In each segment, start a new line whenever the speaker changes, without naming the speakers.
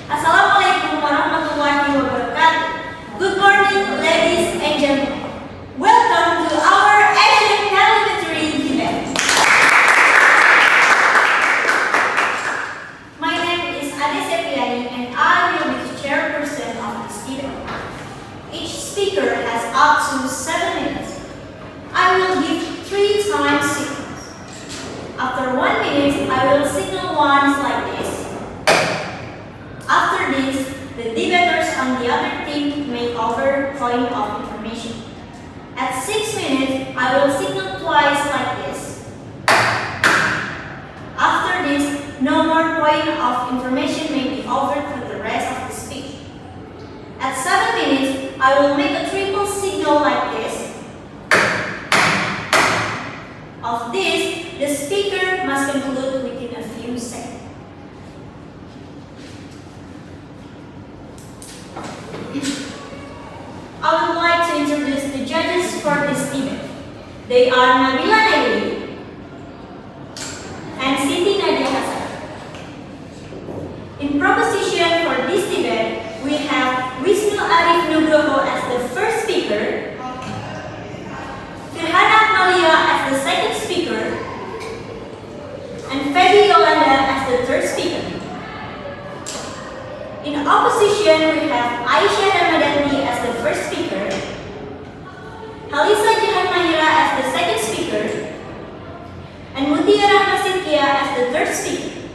Assalamualaikum warahmatullahi wabarakatuh. Good morning, ladies and gentlemen. Welcome to our Asian Parliamentary event. My name is Ade Sepiani and I will be the chairperson of this event. Each speaker has up to 7 minutes. I will give 3 time signals. After 1 minute, I will signal once like this. After this, the debaters on the other team may offer point of information. At 6 minutes, I will signal twice like this. After this, no more point of information may be offered for the rest of the speech. At 7 minutes, I will make a triple signal like this. Of this, the speaker must conclude within a few seconds. I would like to introduce the judges for this event. They are Nabila Naili and Siti Hasanah. In proposition for this debate, we have Wisnu Arif Nugroho as the first speaker, Firhana Akmalia as the second speaker, and Febi Yolanda as the third speaker. In opposition, we have Aisyah Ramadanti as the first speaker, Khalishah Jihan Mahirah as the second speaker, and Mutia Sidqia as the third speaker.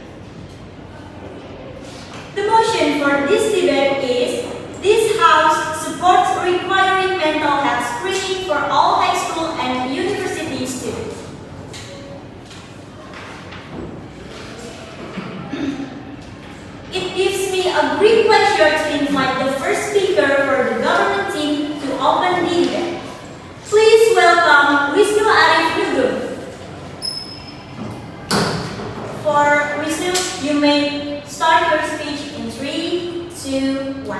The motion for this debate is, this House supports requiring mental health screening for all high school and university students. It gives me a great pleasure to invite the first speaker for the government team to open the event. Please welcome Wisnu Arif Nugroho. For Wisnu, you may start your speech in 3, 2, 1.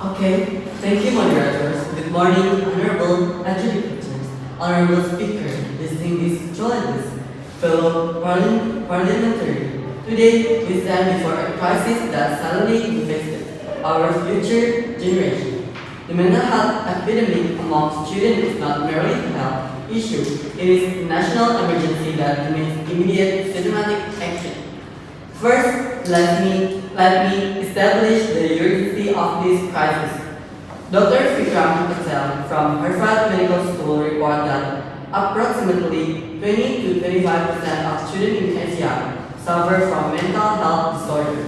Okay, thank you, moderators. Good morning, honorable adjudicators, honorable speaker, distinguished journalists, fellow parliamentary. Today, we stand before a crisis that suddenly infected our future generation. The mental health epidemic among students is not merely a health issue, it is a national emergency that demands immediate systematic action. First, let me establish the urgency of this crisis. Dr. Firhana from Harvard Medical School report that approximately 20 to 25% of students in Asia suffer from mental health disorder.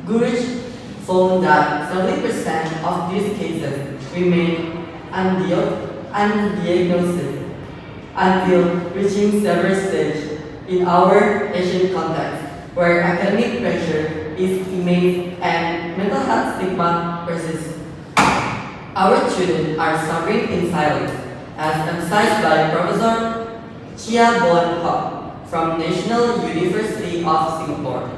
Gurus found that 70% of these cases remain undiagnosed until reaching severe stage. In our Asian context, where academic pressure is immense and mental health stigma persists, our children are suffering in silence, as emphasized by Professor Chia Bon Hock from National University of Singapore.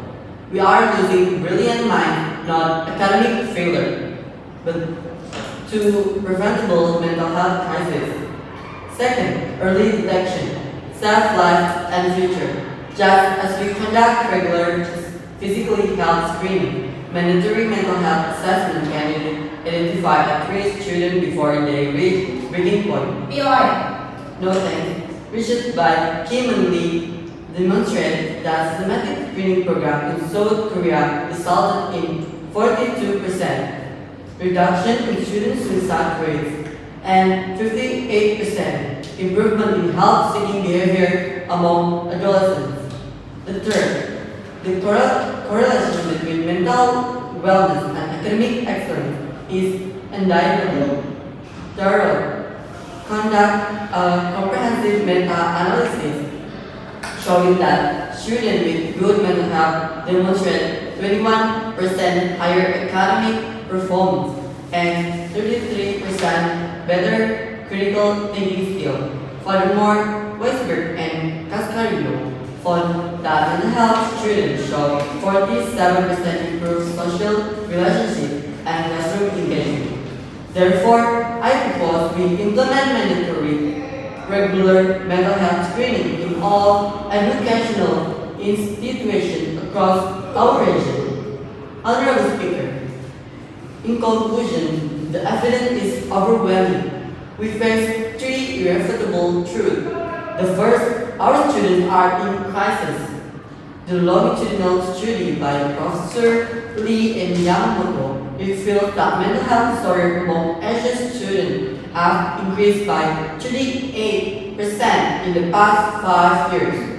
We are losing brilliant minds, not academic failure, but to preventable mental health crisis. Second, early detection, self-life, and future. Just as we conduct regular physical health screening, mandatory mental health assessment can identify at-risk children before they reach breaking point. No thanks. Research by Kim and Lee demonstrated that systematic screening program in South Korea resulted in 42% reduction in student suicide rates and 58% improvement in health-seeking behavior among adolescents. The third, the correlation between mental wellness and academic excellence is undeniable. Third, conduct a comprehensive meta-analysis showing that students with good mental health demonstrate 21% higher academic performance and 33% better critical thinking skill. Furthermore, Weisberg and Cascarino found that mental health students show 47% improved social relationships and classroom engagement. Therefore, I propose we implement mandatory regular mental health screening in all educational institutions across our region. Honorable Speaker, in conclusion, the evidence is overwhelming. We face three irrefutable truths. The first, our students are in crisis. The longitudinal study by Professor Lee and Yamamoto revealed that mental health disorders among Asian students have increased by 38% in the past 5 years.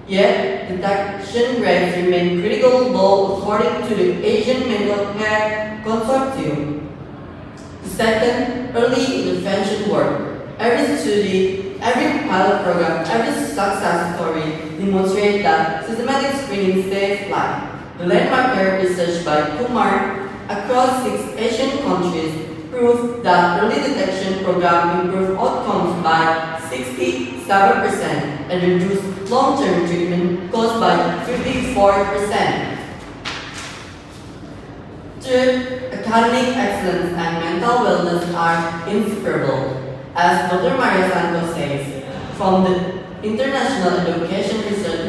Yet, detection rates remain critically low according to the Asian Mental Health Consortium. The second, early intervention work. Every study, every pilot program, every success story demonstrates that systematic screening saves lives. The landmark research by Kumar across 6 Asian countries proves that early detection programs improve outcomes by 67% and reduce long-term treatment costs by 54%. Third, academic excellence and mental wellness are inseparable. As Dr. Maria Santos says, from the International Education Research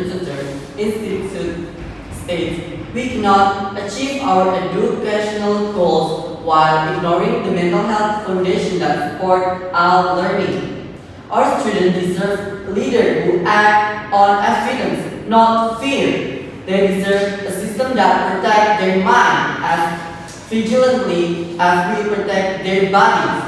Institute states, we cannot achieve our educational goals while ignoring the mental health foundation that support our learning. Our students deserve leaders who act on evidence, not fear. They deserve a system that protects their mind as vigilantly as we protect their bodies.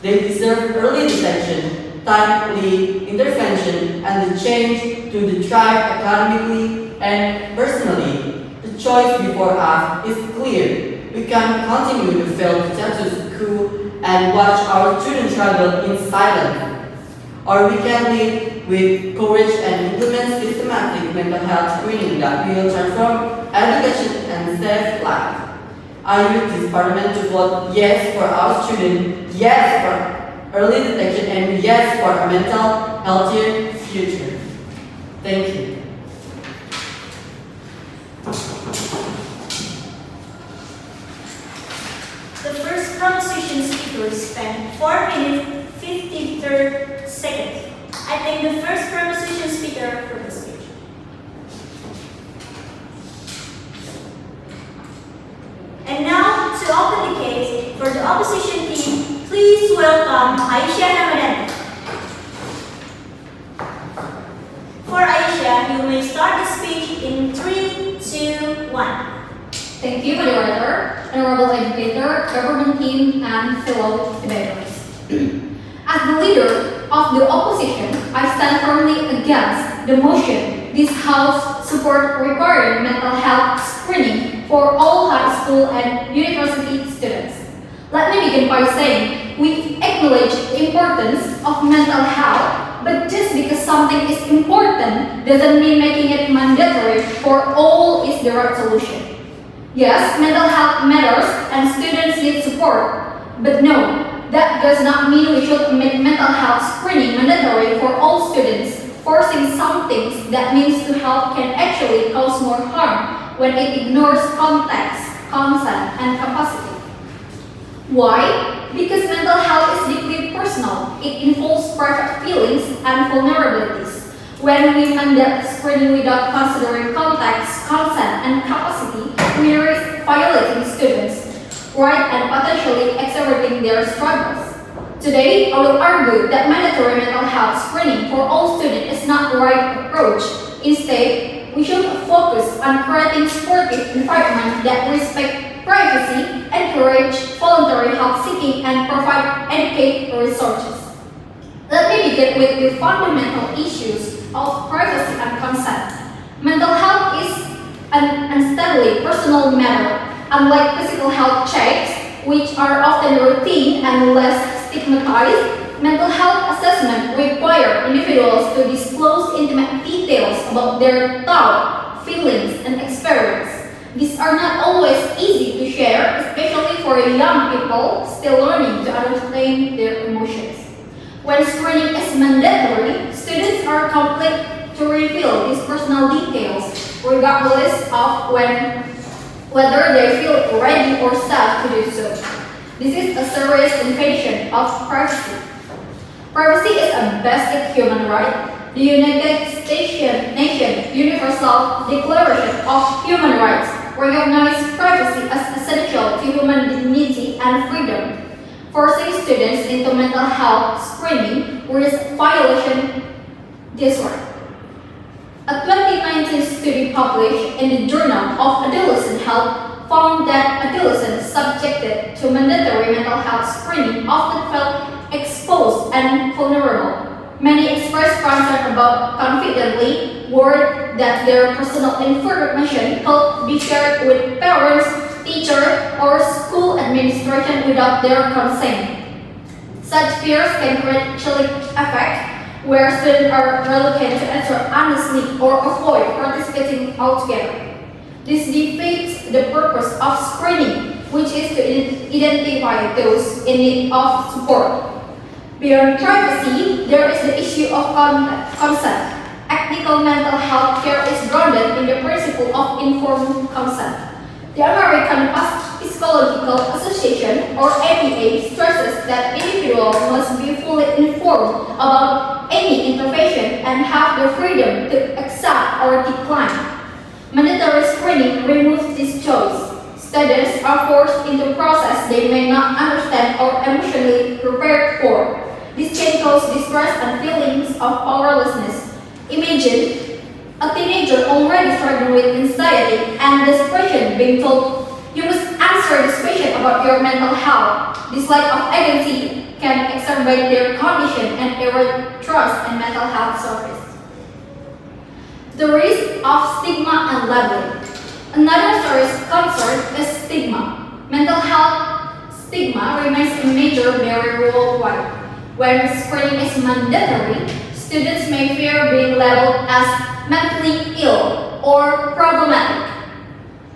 They deserve early detection, timely intervention, and the change to the thrive academically and personally. The choice before us is clear. We can continue to fail the status quo and watch our students struggle in silence. Or we can lead with courage and implement systematic mental health screening that will transform education and save lives. I urge this Parliament to vote yes for our students, yes for early detection, and yes for a mental healthier future. Thank you.
The first proposition speaker spent 4 minutes 53 seconds. I thank the first proposition speaker for the speech. And now, to open the case for the opposition team, please welcome Aisyah Ramadanti. For Aisyah, you may start the speech in 3, 2, 1.
Thank you, Moderator, Honorable Educator, Government Team, and fellow debaters. As the leader of the opposition, I stand firmly against the motion this House support requiring mental health screening for all high school and university students. Let me begin by saying we acknowledge the importance of mental health, but just because something is important doesn't mean making it mandatory for all is the right solution. Yes, mental health matters and students need support, but no, that does not mean we should make mental health screening mandatory for all students. Forcing some things that means to help can actually cause more harm when it ignores context, consent, and capacity. Why? Because mental health is deeply personal. It involves private feelings and vulnerabilities. When we mandate screening without considering context, consent, and capacity, we risk violating students' rights and potentially exacerbating their struggles. Today, I will argue that mandatory mental health screening for all students is not the right approach. Instead, we should focus on creating supportive environment that respect privacy, encourage voluntary help seeking, and provide educated resources. Let me begin with the fundamental issues of privacy and consent. Mental health is an unsteadily personal matter. Unlike physical health checks, which are often routine and less stigmatized, mental health assessment require individuals to disclose intimate details about their thoughts, feelings, and experience. These are not always easy to share, especially for young people still learning to understand their emotions. When screening is mandatory, students are compelled to reveal these personal details, regardless of whether they feel ready or safe to do so. This is a serious invasion of privacy. Privacy is a basic human right. The United Nations Universal Declaration of Human Rights recognizes privacy as essential to human dignity and freedom. Forcing students into mental health screening risks violation this way. A 2019 study published in the Journal of Adolescent Health found that adolescents subjected to mandatory mental health screening often felt exposed and vulnerable. Many expressed concern about confidently, worried that their personal information could be shared with parents, teachers, or school administration without their consent. Such fears can create chilling effect where students are reluctant to answer honestly or avoid participating altogether. This defeats the purpose of screening, which is to identify those in need of support. Beyond privacy, there is the issue of consent. Ethical mental health care is grounded in the principle of informed consent. The American Psychological Association, or APA, stresses that individuals must be fully informed about any intervention and have the freedom to accept or decline. Mandatory screening removes this choice. Students are forced into a process they may not understand or emotionally prepared for. This can cause distress and feelings of powerlessness. Imagine a teenager already struggling with anxiety and depression being told, "You must answer this question about your mental health." This lack of agency can exacerbate their condition and erode trust in mental health service. The risk of stigma and labeling. Another serious concern is stigma. Mental health stigma remains a major barrier worldwide. When screening is mandatory, students may fear being labeled as mentally ill or problematic.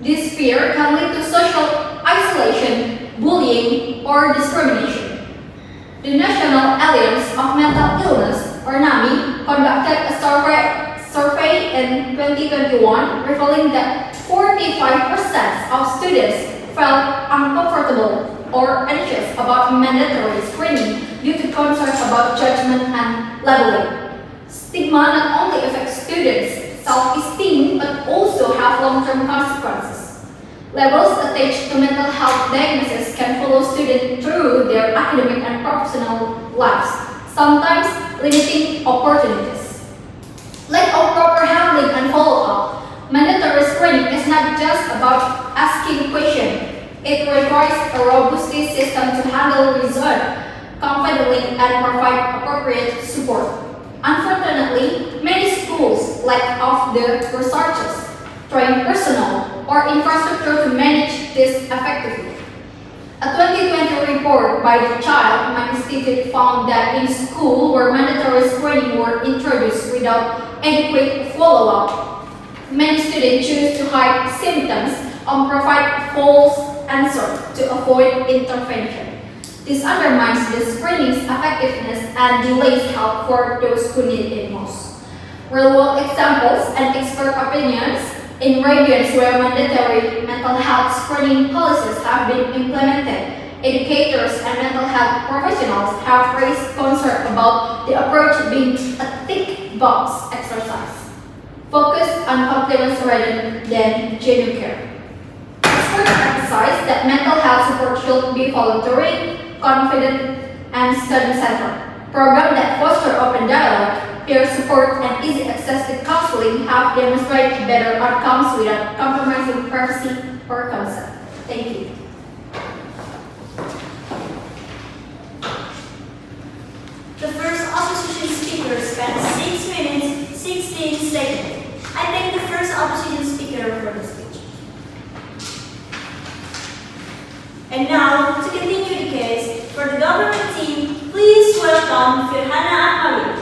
This fear can lead to social isolation, bullying, or discrimination. The National Alliance of Mental Illness, or NAMI, conducted a survey in 2021 revealing that 45% of students felt uncomfortable or anxious about mandatory screening due to concerns about judgment and labeling. Stigma not only affects students' self-esteem but also have long-term consequences. Labels attached to mental health diagnosis can follow students through their academic and professional lives, sometimes limiting opportunities. Lack of proper handling and follow-up. Mandatory screening is not just about asking questions. It requires a robust system to handle results confidently and provide appropriate support. Unfortunately, many schools lack of the resources, trained personnel, or infrastructure to manage this effectively. A 2020 report by the Child Mind Institute found that in school where mandatory screening were introduced without adequate follow-up, many students choose to hide symptoms or provide false answers to avoid intervention. This undermines the screening's effectiveness and delays help for those who need it most. Real-world examples and expert opinions in regions where mandatory mental health screening policies have been implemented, educators and mental health professionals have raised concern about the approach being a tick box exercise, focused on compliance rather than genuine care. Experts emphasize that mental health support should be voluntary, confident, and student-centered. Programs that foster open dialogue, peer support, and easy access to counseling have demonstrated better outcomes without compromising privacy or consent. Thank you.
The first opposition speaker spent 6 minutes, 16 seconds. I thank the first opposition speaker for the speech. And now, to continue the case, for the government team, please welcome Firhana Akmalia.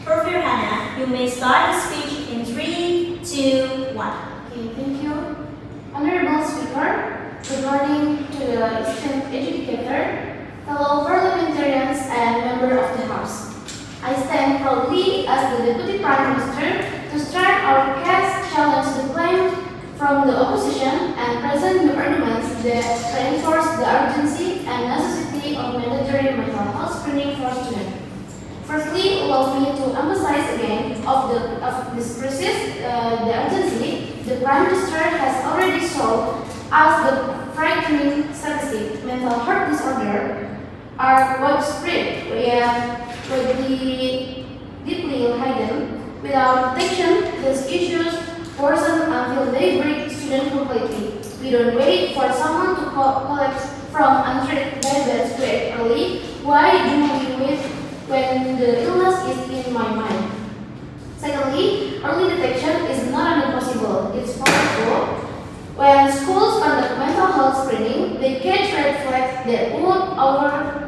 For Firhana, you may start the speech in 3, 2, 1.
Okay, thank you. Honorable Speaker, good morning to the esteemed adjudicator, fellow parliamentarians, and member of the House. I stand proudly as the Deputy Prime Minister to start our case challenge the claim from the opposition and present the arguments that reinforce the urgency and necessity of mandatory mental health screening for students. Firstly, allow me to emphasize again of this crisis, the urgency. The Prime Minister has so, as the frightening statistic, mental health disorder are widespread and deeply hidden. Without detection, these issues worsen until they break students completely. We don't wait for someone to collapse from untreated diabetes to act early. Why do we wait when the illness is in my mind? Secondly, early detection is not only possible, it's powerful. When schools conduct mental health screening, they catch red flags that would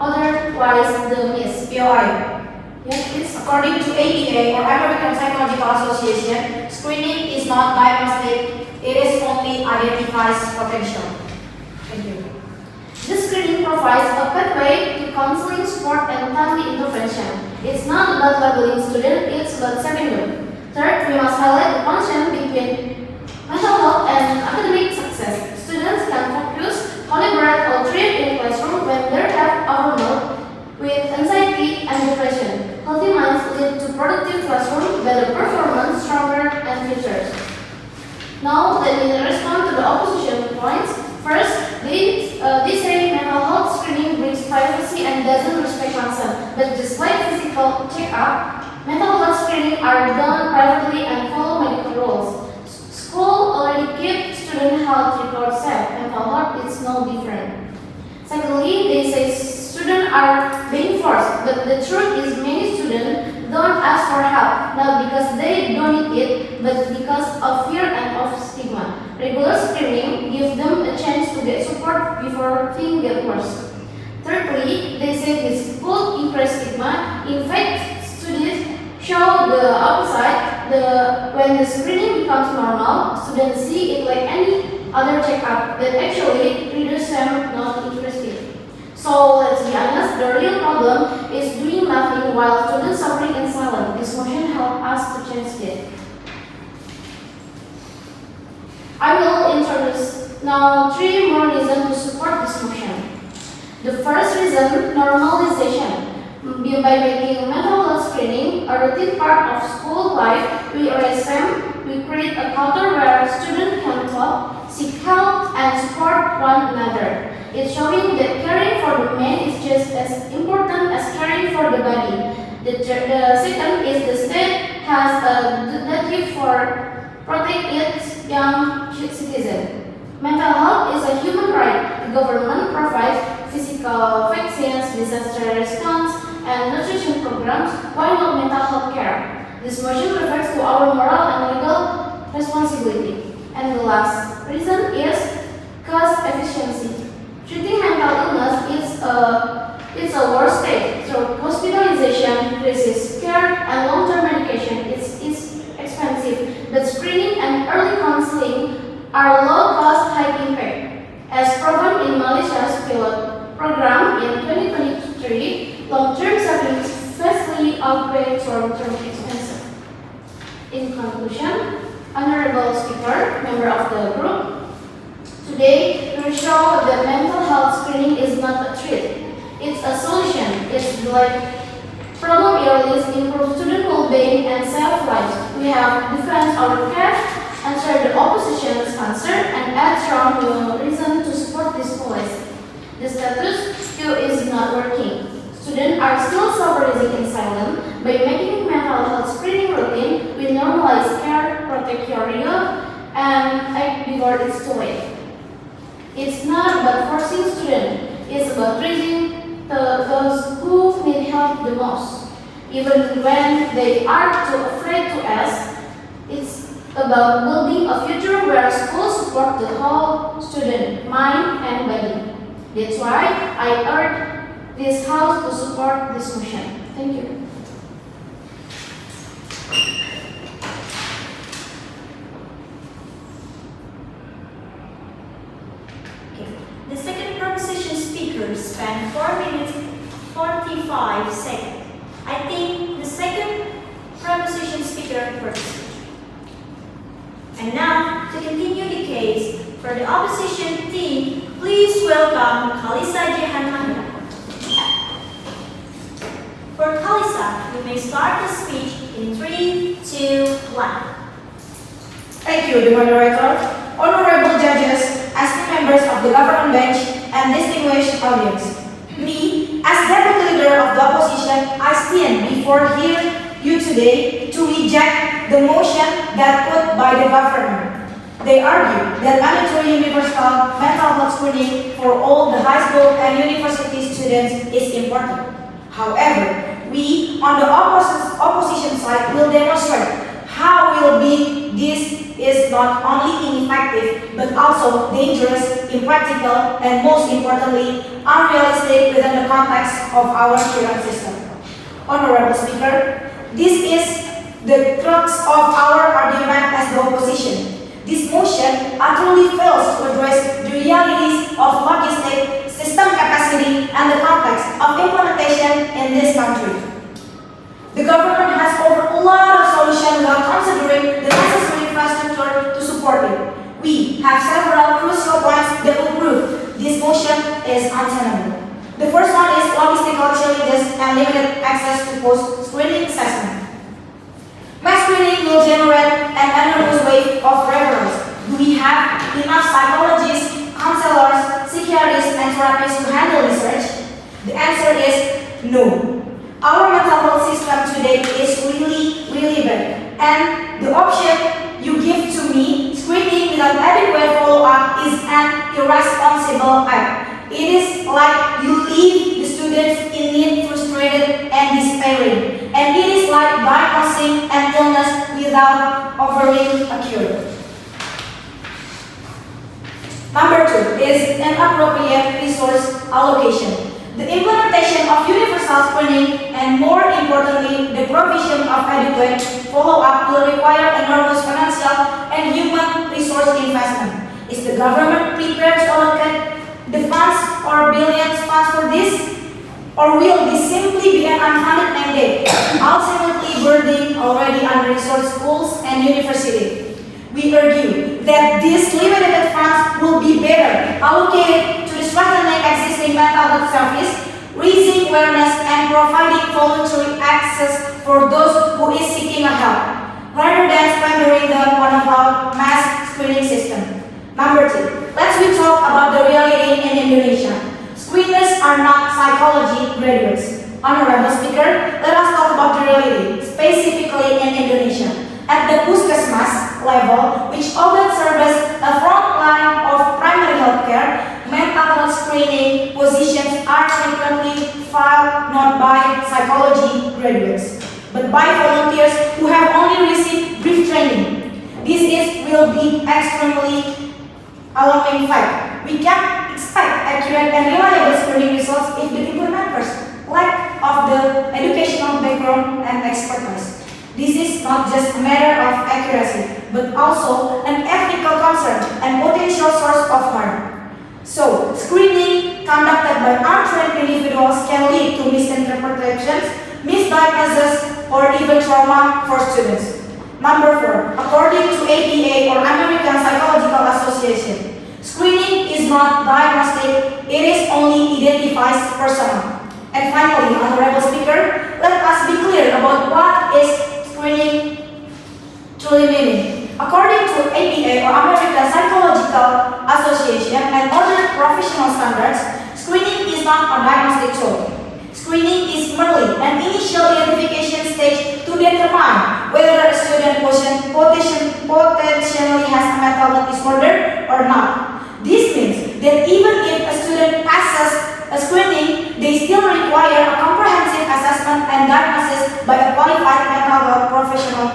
otherwise miss.
BOI.
Yes, please.
According to APA, or American Psychological Association, screening is not diagnostic, it is only identifies potential. Thank you.
This screening provides a pathway to counseling, support, and timely intervention. It's not about labeling students, it's about saving them. Third, we must highlight the connection between mental health and academic success. Students can focus, collaborate, or thrive in classroom when they have overload with anxiety and depression. Healthy minds lead to productive classroom, better performance, stronger and futures. Now, let me respond to the opposition points. First, they say mental health screening brings privacy and doesn't respect consent. But just like physical checkup, mental health screening are done privately and follow medical rules. School already keep student health records safe. Mental health is no different. Secondly, they say students are being forced, but the truth is many students don't ask for help, not because they don't need it, but because of fear and of stigma. Regular screening gives them a chance to get support before things get worse. Thirdly, they say this could increase stigma. In fact, studies show the opposite. When the screening becomes normal, students see it like any other checkup that actually reduces them, not increase it. So let's be honest, the real problem is doing nothing while students suffering in silence. This motion helps us to change it. I will introduce now 3 more reasons to support this motion. The first reason, normalization. By making mental health screening a routine part of school life, we erase shame, we create a culture where students can talk, seek help, and support one another. It's showing that caring for the man is just as important as caring for the body. The second is the state has a duty for protect its young citizens. Mental health is a human right. The government provides physical vaccines, disaster response, and nutrition programs. Why not mental health care? This motion refers to our moral and legal responsibility. And the last reason is cost efficiency. Treating mental illness is a worse state through hospitalization, crisis care, and long-term medication. It's expensive, but screening and early counseling are low-cost, high-impact. As proven in Malaysia's pilot program in 2023, long-term savings vastly outweigh short-term expenses. In conclusion, Honorable Speaker, member of the group, today we show that mental health screening is not a treat. It's a solution. It's like problem areas improve student well-being and save lives. We have defend our case, answer the opposition's concern, and add strong reason to support this policy. The status quo is not working. Students are still suffering in silence. By making mental health screening routine, we normalize care, protect your youth, and act before it's too late. It's not about forcing students, it's about raising those who need help the most. Even when they are too afraid to ask, it's about building a future where schools support the whole student, mind and body. That's why I urge this House to support this motion. Thank you.
The second proposition speaker spent 4 minutes 45 seconds. I think the second proposition speaker first. And now, to continue the case, for the opposition team, please welcome Khalishah, Jihan, Mahirah. For Khalishah, you may start the speech in 3, 2, 1.
Thank you, the moderator. Honorable judges
of the government bench, and distinguished audience. Me, as deputy leader of the opposition, I stand before you today to reject the motion that put by the government. They argue that mandatory universal mental health screening for all the high school and university students is important. However, we on the opposition side will demonstrate how this is not only ineffective but also dangerous, impractical, and most importantly, unrealistic within the context of our current system. Honorable Speaker, this is the crux of our argument as the opposition. This motion utterly fails to address the realities of logistic, system capacity, and the context of implementation in this country. The government has offered a lot of solutions without considering the necessary infrastructure to support it. We have several crucial points that will prove this motion is untenable. The first one is logistical challenges and limited access to post-screening assessment. Mass screening will generate an enormous wave of referrals. Do we have enough psychologists, counselors, psychiatrists, and therapists to handle research? The answer is no. Our mental health system today is really bad. And the option you give to me, screening without adequate follow-up, is an irresponsible act. It is like you leave the students in need, frustrated and despairing. And it is like diagnosing an illness without offering a cure. Number 2 is inappropriate resource allocation. The implementation of universal screening and, more importantly, the provision of adequate follow-up will require enormous financial and human resource investment. Is the government prepared to allocate the funds or billions funds for this? Or will this simply be an unfunded mandate, ultimately burdening already under-resourced schools and universities? We argue that these limited funds will be better allocated to strengthening existing mental health service, raising awareness, and providing voluntary access for those who is seeking help, rather than squandering them on our mass screening system. Number 2, let's talk about the reality in Indonesia. Screeners are not psychology graduates. Honorable Speaker, let us talk about the reality, specifically in Indonesia. At the puskesmas level, which often serves a front line of primary health care, mental health screening positions are frequently filled not by psychology graduates, but by volunteers who have only received brief training. This will be extremely alarming fact. We can't expect accurate and reliable screening results if the implementers lack of the educational background and expertise. This is not just a matter of accuracy, but also an ethical concern and potential source of harm. So, screening conducted by untrained individuals can lead to misinterpretations, misdiagnosis, or even trauma for students. Number 4, according to APA or American Psychological Association, screening is not diagnostic, it is only identifies persona. And finally, Honorable Speaker, let us be clear about what is screening truly meaning. According to APA or American Psychological Association and other professional standards, screening is not a diagnostic tool. Screening is merely an initial identification stage to determine whether a student potentially has a mental health disorder or not. This means that even if a student passes a screening, they still require a comprehensive assessment and diagnosis by a qualified mental health professional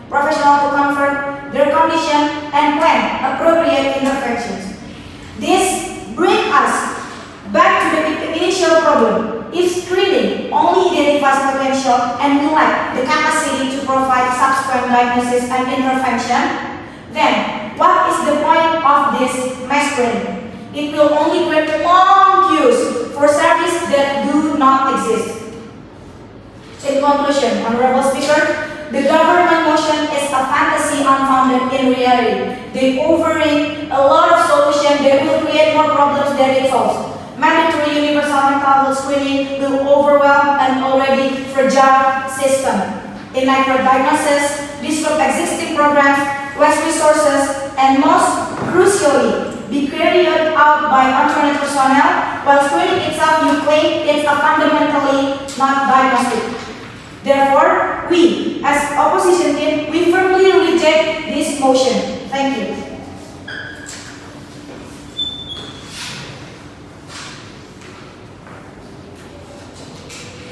to confirm their condition and plan appropriate interventions. This brings us back to the initial problem. If screening only identifies potential and we lack the capacity to provide subsequent diagnosis and intervention, then what is the point of this mass screening? It will only create long queues for services that do not exist. In conclusion, Honorable Speaker, the government motion is a fantasy unfounded in reality. They offering a lot of solutions that will create more problems than it solves. Mandatory universal mental health screening will overwhelm an already fragile system. Inaccurate diagnosis, disrupt existing programs, waste resources, and most crucially, be carried out
out by untrained personnel, while screening itself you claim is a fundamentally not diagnostic. Therefore, we, as opposition team, we firmly reject this motion. Thank you.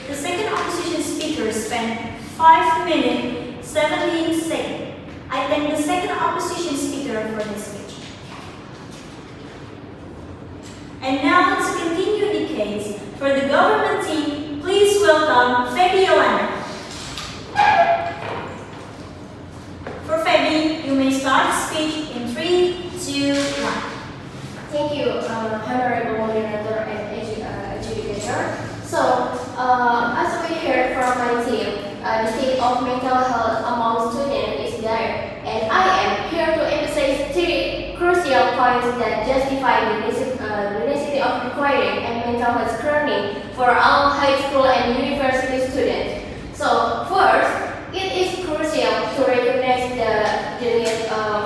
The second opposition speaker spent 5 minutes 17 seconds. I thank the second opposition speaker for his speech. And now to continue the case, for the government team, please welcome Febi Yolanda. For Febi, you may start the speech in 3, 2, 1.
Thank you, Honorable Moderator and Adjudicator. So, as we heard from my team, the state of mental health among students is dire, and I am here to emphasize 3 crucial points that justify the necessity of requiring a mental health screening for all high school and university students. So, first, it is crucial to recognize the need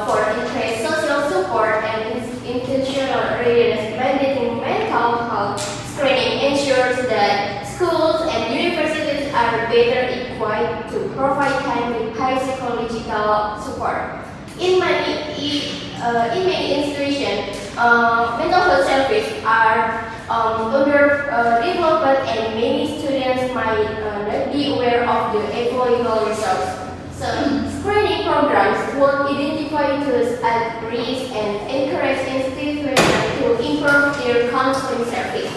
for increased social support and intentional readiness. Mandating mental health screening ensures that schools and universities are better equipped to provide timely psychological support. In many institutions, mental health services are underdeveloped and many students might not be aware of the available resources. So, screening programs will identify those at risk and encourage institutions to improve their counseling service.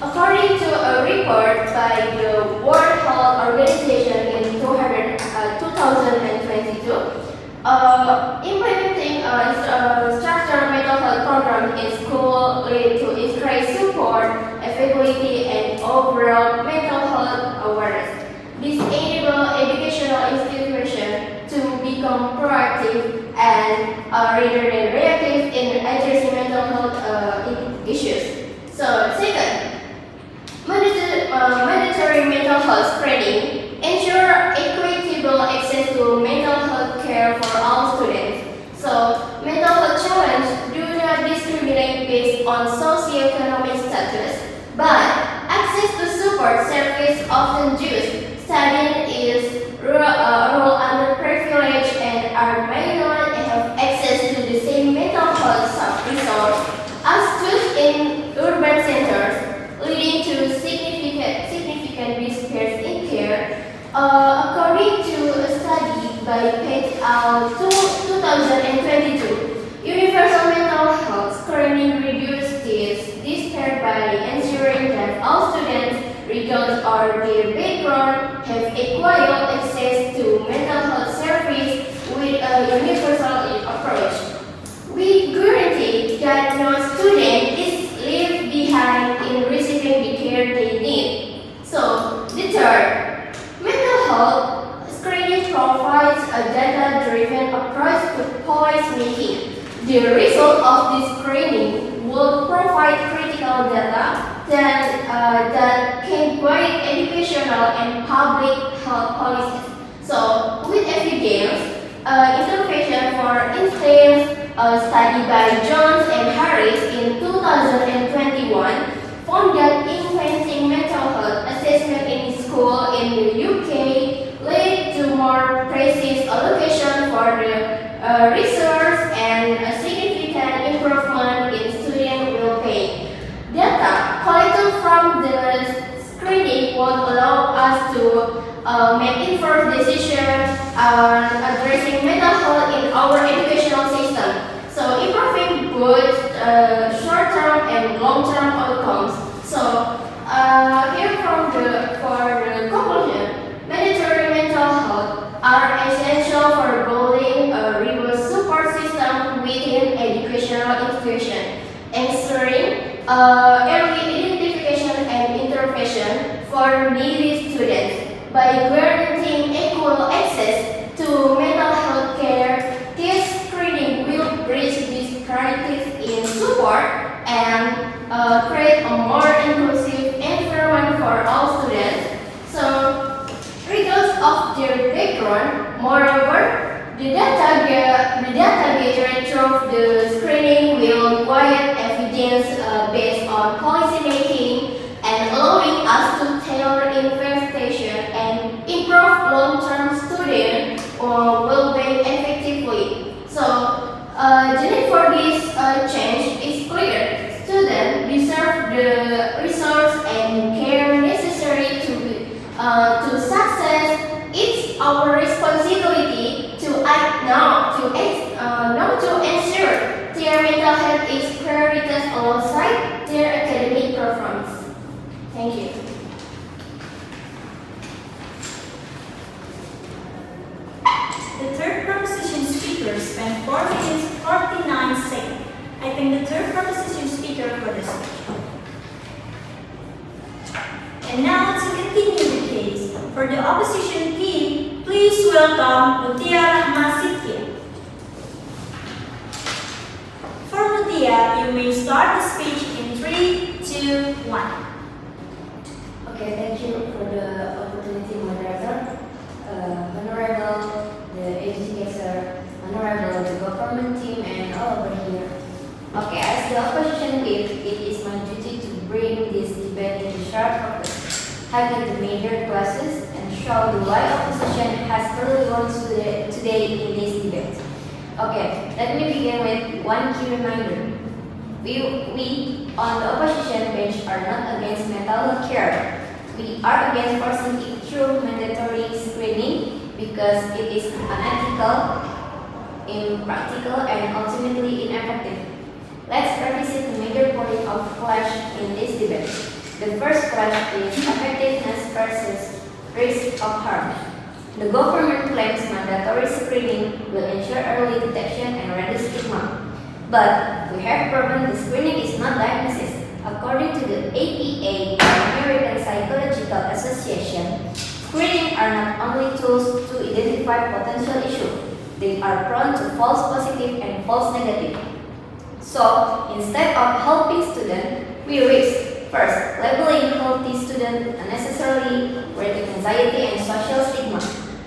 According to a report by the World Health Organization in 2022, implementing structured mental health programs in school lead to increased support, availability, and overall mental health awareness. This enables educational institutions to become proactive and rather than reactive in addressing mental health issues. So, second, mandatory mental health screening ensure equitable access to mental health care for all students. So, mental health challenges do not discriminate based on socioeconomic status, but access to support service often do. Studying is rural underprivileged and may not have access to the same mental health resource as those in urban centers, leading to significant disparities in care. According to a study by Page al. 2022, universal mental health screening reduces this disparity by ensuring that all students, regardless of their background, have equal access to mental health service with a universal approach. We guarantee that no student is left behind in receiving the care they need. So, the third, mental health screening provides a data-driven approach to policy making. The result of this screening will provide critical data that can guide educational and public health policies. So, with evidence, intervention, for instance, a study by Jones and Harris in 2021 found that implementing mental health assessment in school in the UK led to more precise allocation for the resource and a significant improvement in student well-being. Data collected from the screening will allow us to make informed decisions on addressing mental health in our educational system. So, improving both short-term and long-term outcomes. So, here for the conclusion, mandatory mental health are essential for building a robust support system within educational institutions, ensuring early identification and intervention for needy students. By guaranteeing equal access to mental health care, this screening will bridge disparities in support and create a more inclusive environment for all students. So, regardless of their background, moreover, the data gathered through the screening will guide evidence for this change is clear. Students deserve the resource and care necessary to success. It's our responsibility to act now to ensure their mental health is prioritized alongside their academic performance. Thank you.
The third proposition speaker spent 4 minutes 49 seconds. I thank the third proposition speaker for the speech. And now to continue the case, for the opposition team, please welcome Mutia, Rahma, Sidqia. For Mutia, you may start the speech in 3, 2, 1.
Okay, thank you for the opportunity, moderator. Honorable the educator, honorable the government team, and all over here. Okay, as the opposition whip, it is my duty to bring this debate into sharp focus, highlight the major classes, and show the why opposition has clearly won today in this debate. Okay, let me begin with one key reminder. We on the opposition bench are not against mental health care. We are against forcing it through mandatory screening because it is unethical, impractical, and ultimately ineffective. Let's revisit the major point of clash in this debate. The first clash is effectiveness versus risk of harm. The government claims mandatory screening will ensure early detection and reduce stigma. But we have proven the screening is not diagnosis. According to the APA, American Psychological Association, screening are not only tools to identify potential issues, they are prone to false positive and false negative. So, instead of helping students, we risk, first, labeling healthy students unnecessarily, creating anxiety and social stigma,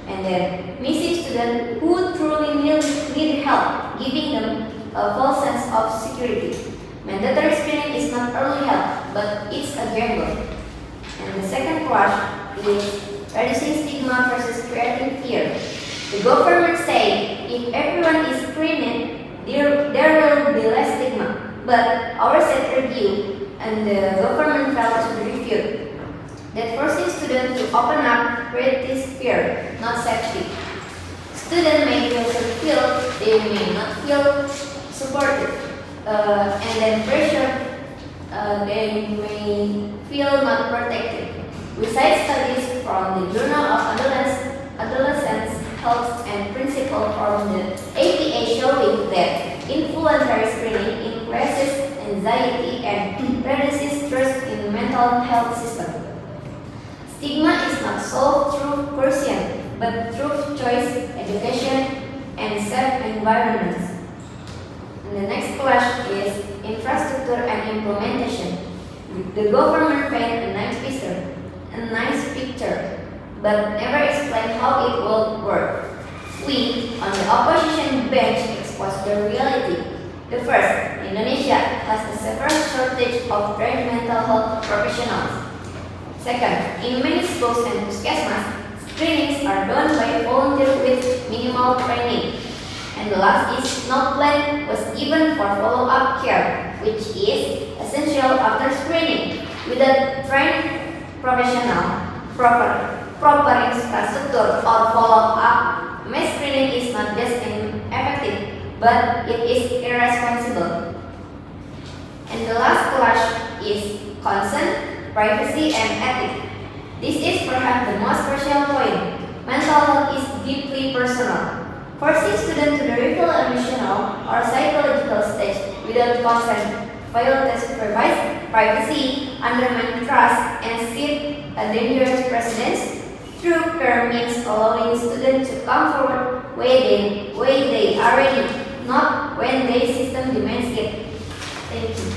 and then missing students who truly need help, giving them a false sense of security. Mandatory screening is not early help, but it's a gamble. And the second clash is reducing stigma versus creating fear. The government say if everyone is screened, there will be less stigma. But our set review and the government failed to refute that forcing students to open up creates fear, not safety. Students may feel secure, they may not feel supported, and then pressure, they may feel not protected. We cite studies from the Journal of Adolescents Health and Principle from the APA showing that involuntary screening increases anxiety and reduces trust in the mental health system. Stigma is not solved through coercion, but through choice, education, and safe environments. And the next clash is infrastructure and implementation. The government painted a nice picture, but never explained how it will work. We, on the opposition bench, expose the reality. The first, Indonesia has a severe shortage of trained mental health professionals. Second, in many schools and puskesmas, screenings are done by volunteers with minimal training. And the last is no plan was given for follow-up care, which is essential after screening. Without trained professional, proper infrastructure or follow-up, mass screening is not just ineffective, but it is irresponsible. And the last clash is consent, privacy, and ethics. This is perhaps the most crucial point. Mental health is deeply personal. Forcing students to reveal emotional or psychological stage without consent violates privacy, undermines trust, and set a dangerous precedent. True care means allowing students to come forward when they are ready, not when the system demands it. Thank you.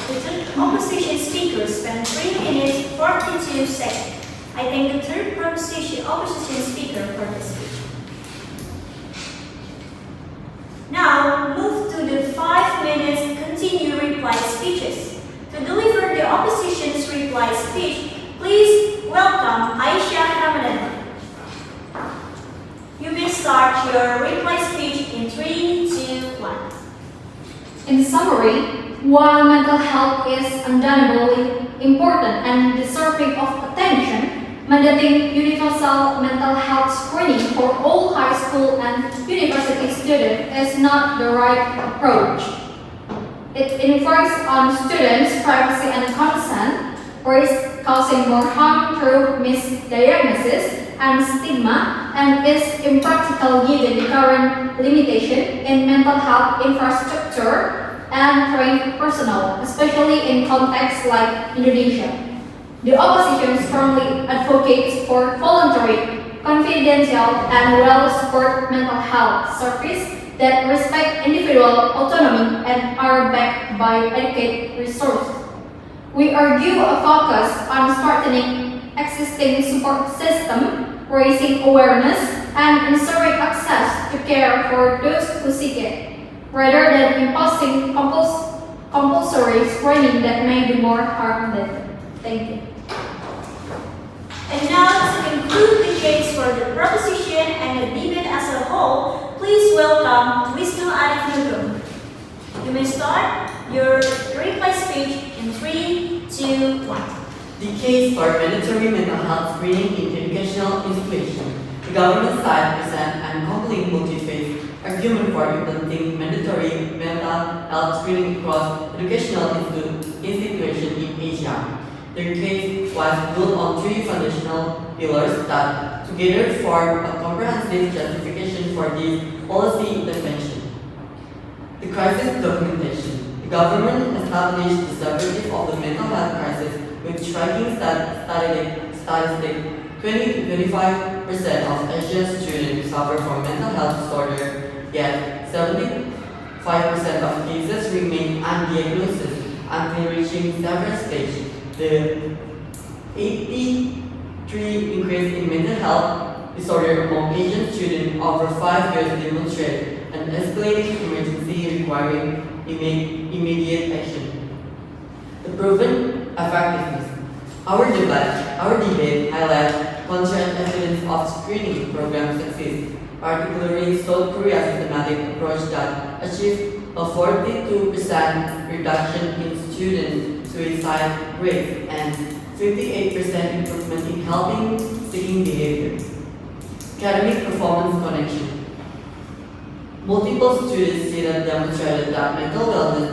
The third opposition speaker spent 3 minutes 42 seconds. I thank the third opposition speaker for the speech. Now, move to the 5 minutes continue reply speeches. To deliver the opposition's reply speech, please welcome Aisyah Ramadanti. You may start your reply speech in 3, 2, 1.
In summary, while mental health is undeniably important and deserving of attention, mandating universal mental health screening for all high school and university students is not the right approach. It infers on students' privacy and consent, risks causing more harm through misdiagnosis and stigma, and is impractical given the current limitation in mental health infrastructure and trained personnel, especially in contexts like Indonesia. The opposition strongly advocates for voluntary, confidential, and well-supported mental health service that respect individual autonomy and are backed by adequate resources. We argue a focus on strengthening existing support system, raising awareness, and ensuring access to care for those who seek it, rather than imposing compulsory screening that may do more harm than good. Thank you.
And now, to conclude the case for the proposition and the debate as a whole, please welcome Wisnu, Arif, Nugroho. You may start your reply speech in 3, 2, 1.
The case for mandatory mental health screening in educational institutions. The government side presents an compelling multi-phase argument for implementing mandatory mental health screening across educational institutions in Asia. Their case was built on 3 foundational pillars that together form a comprehensive justification for this policy intervention. The crisis documentation. The government established the severity of the mental health crisis with striking statistic. 20 to 25% of Asian students suffer from mental health disorder, yet 75% of cases remain undiagnosed until reaching severe stage. The 83 increase in mental health disorder among Asian students over 5 years demonstrate an escalating emergency requiring immediate action. The proven effectiveness. Our debate highlights contrast evidence of screening program success, particularly South Korea's systematic approach that achieved a 42% reduction in student suicide rates and 58% improvement in helping seeking behavior. Academic performance connection. Multiple studies demonstrated that mental wellness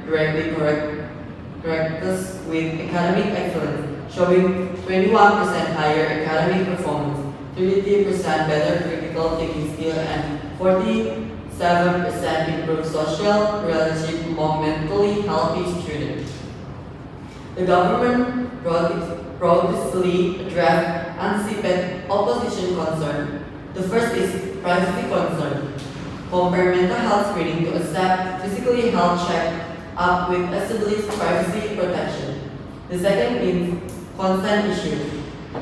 directly correlates with academic excellence, showing 21% higher academic performance, 33% better critical thinking skill, and 47% improved social relationship among mentally healthy students. The government broadly addressed anticipated opposition concern. The first is privacy concern. Compare mental health screening to accept physically health check up with established privacy protection. The second is consent issue.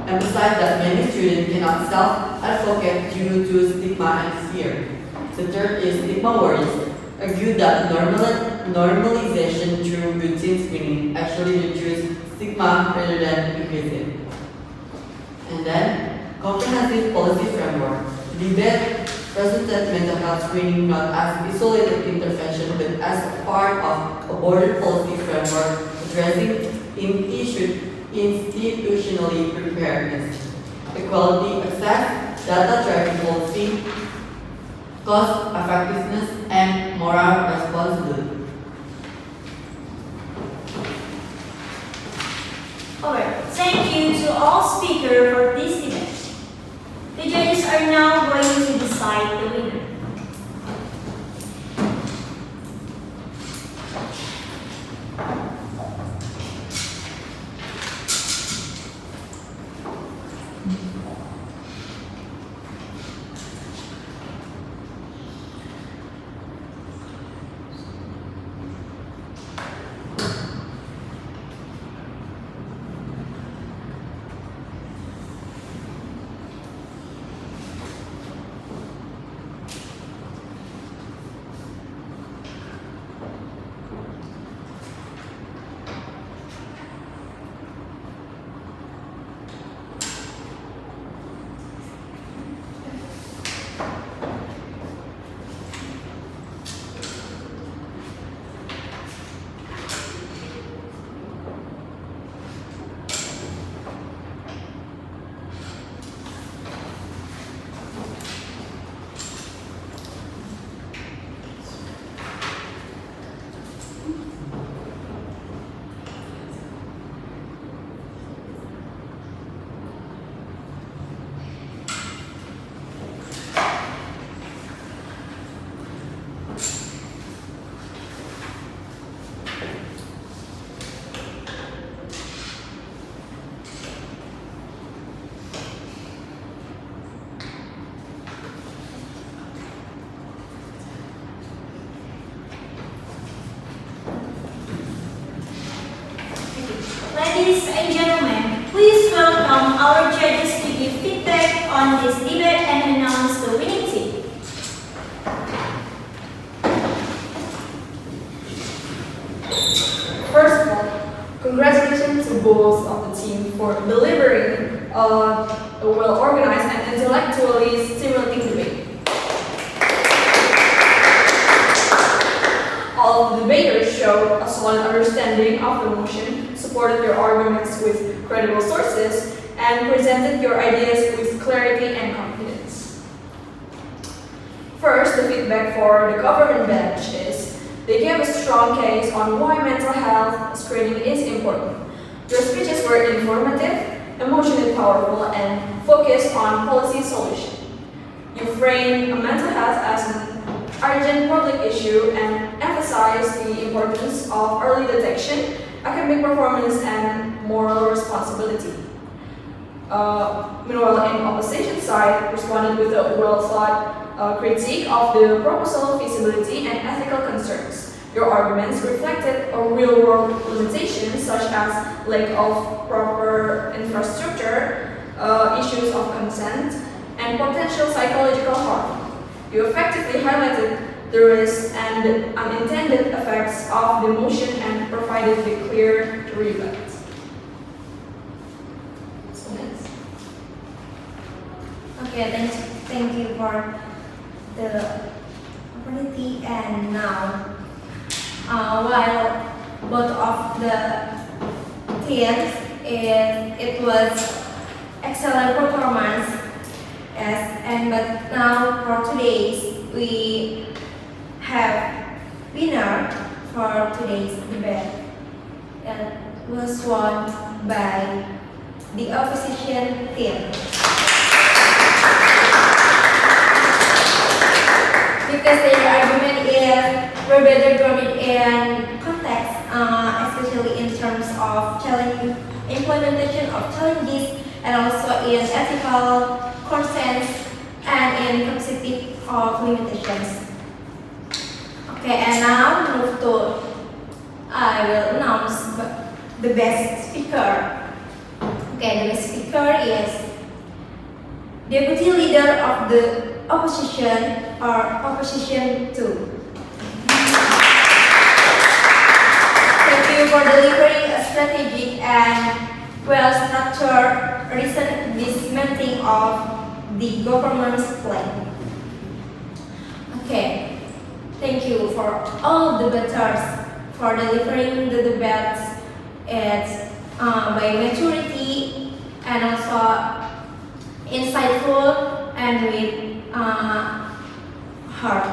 Emphasize that many students cannot self-advocate due to stigma and fear. The third is stigma worries. Argue that normalization through routine screening actually reduces stigma rather than increase it. And then, comprehensive policy framework. The debate presented mental health screening not as isolated intervention but as a part of a broader policy framework addressing institutionally preparedness, equality, access, data-driven policy, cost effectiveness, and moral responsibility.
Alright, thank you to all speakers for this debate. The judges are now going to decide the winner. open this debate and announce the winning team.
First of all, congratulations to both of the team for delivering a well-organized and intellectually stimulating debate. All of the debaters showed a solid understanding of the motion, supported their arguments with credible sources, and presented your ideas with clarity and confidence. First, the feedback for the government bench is they gave a strong case on why mental health screening is important. Your speeches were informative, emotionally powerful, and focused on policy solution. You framed mental health as an urgent public issue and emphasized the importance of early detection, academic performance, and moral responsibility. Meanwhile, in opposition side responded with a well-thought critique of the proposal feasibility and ethical concerns. Your arguments reflected a real-world limitations such as lack of proper infrastructure, issues of consent, and potential psychological harm. You effectively highlighted the risks and unintended effects of the motion and provided the clear rebut. So next.
Okay, thank you for the opportunity. And now, while both of the teams, it was excellent performance. Yes, but now for today's, we have winner for today's debate. It was won by the opposition team. Because their argument were better grounded in context, especially in terms of implementation of challenges, and also in ethical concerns and in concept of limitations. Okay, and now move to, I will announce the best speaker. Okay, the best speaker is Deputy Leader of the Opposition or Opposition 2. Thank you for delivering a strategic and well-structured recent dismantling of the government's plan. Okay, thank you for all debaters for delivering the debates by maturity and also insightful and with heart.